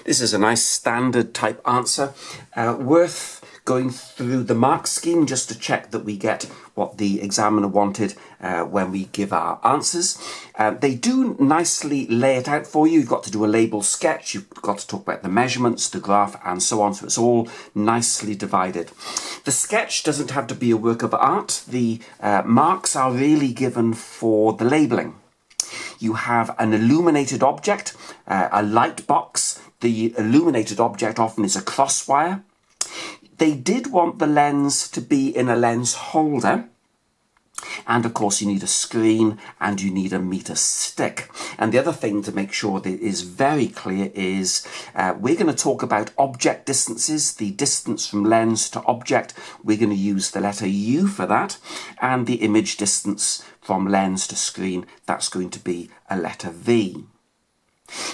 This is a nice standard type answer, worth going through the mark scheme just to check that we get what the examiner wanted when we give our answers. They do nicely lay it out for you. You've got to do a label sketch, you've got to talk about the measurements, the graph, and so on, so it's all nicely divided. The sketch doesn't have to be a work of art. The marks are really given for the labelling. You have an illuminated object, a light box. The illuminated object often is a crosswire. They did want the lens to be in a lens holder. And of course you need a screen and you need a meter stick. And the other thing to make sure that is very clear is we're going to talk about object distances, the distance from lens to object. We're going to use the letter U for that. And the image distance from lens to screen, that's going to be a letter V.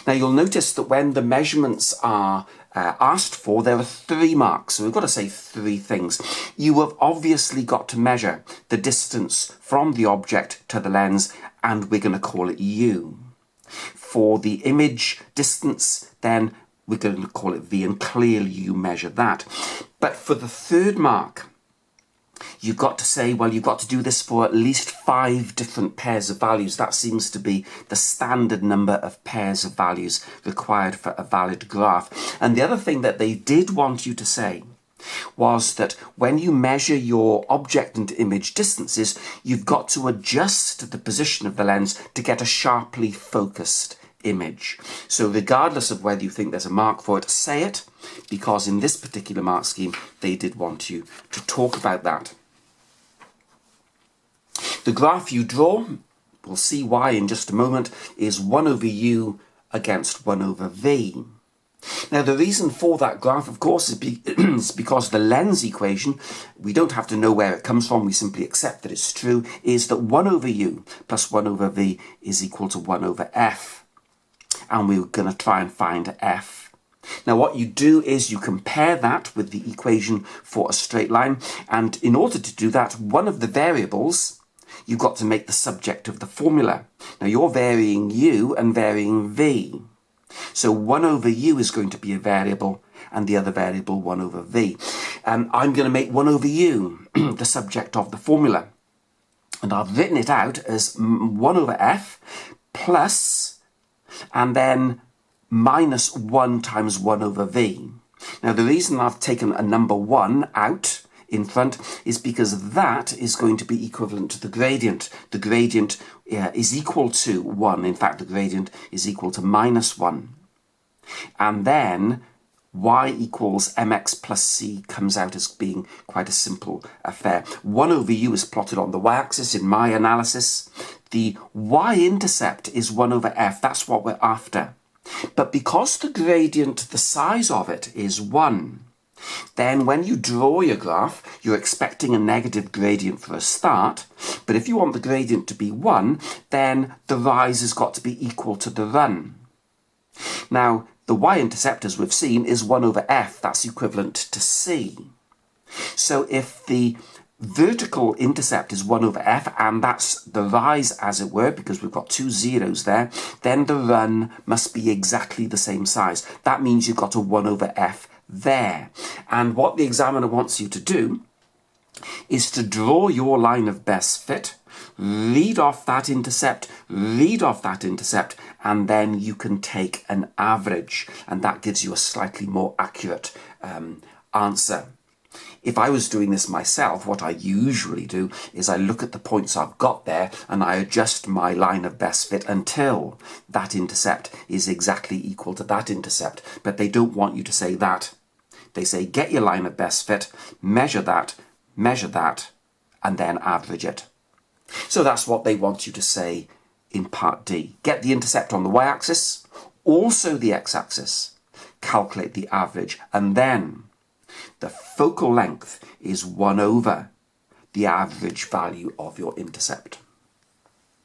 Now you'll notice that when the measurements are asked for, there are 3 marks. So we've got to say 3 things. You have obviously got to measure the distance from the object to the lens, and we're going to call it U. For the image distance, then we're going to call it V, and clearly you measure that. But for the 3rd mark, you've got to say, well, you've got to do this for at least 5 different pairs of values. That seems to be the standard number of pairs of values required for a valid graph. And the other thing that they did want you to say was that when you measure your object and image distances, you've got to adjust the position of the lens to get a sharply focused image. So regardless of whether you think there's a mark for it, say it, because in this particular mark scheme, they did want you to talk about that. The graph you draw, we'll see why in just a moment, is 1 over U against 1 over V. Now the reason for that graph, of course, is because the lens equation, we don't have to know where it comes from, we simply accept that it's true, is that 1 over U plus 1 over V is equal to 1 over F. And we're going to try and find F. Now what you do is you compare that with the equation for a straight line, and in order to do that, one of the variables you've got to make the subject of the formula. Now you're varying U and varying V. So 1 over U is going to be a variable and the other variable 1 over V. I'm going to make 1 over U the subject of the formula. And I've written it out as 1 over F plus and then minus 1 times 1 over V. Now the reason I've taken a number 1 out in front is because that is going to be equivalent to the gradient. The gradient is equal to 1. In fact, the gradient is equal to minus 1. And then y equals mx plus c comes out as being quite a simple affair. 1 over u is plotted on the y-axis in my analysis. The y-intercept is 1 over f. That's what we're after. But because the gradient, the size of it, is 1, then when you draw your graph, you're expecting a negative gradient for a start. But if you want the gradient to be 1, then the rise has got to be equal to the run. Now, the y-intercept, as we've seen, is 1 over f. That's equivalent to c. So if the vertical intercept is 1 over f, and that's the rise, as it were, because we've got 2 zeros there, then the run must be exactly the same size. That means you've got a 1 over f there. And what the examiner wants you to do is to draw your line of best fit, read off that intercept, and then you can take an average, and that gives you a slightly more accurate answer. If I was doing this myself, what I usually do is I look at the points I've got there and I adjust my line of best fit until that intercept is exactly equal to that intercept. But they don't want you to say that. They say get your line of best fit, measure that, and then average it. So that's what they want you to say in part D. Get the intercept on the y-axis, also the x-axis, calculate the average, and then the focal length is 1 over the average value of your intercept.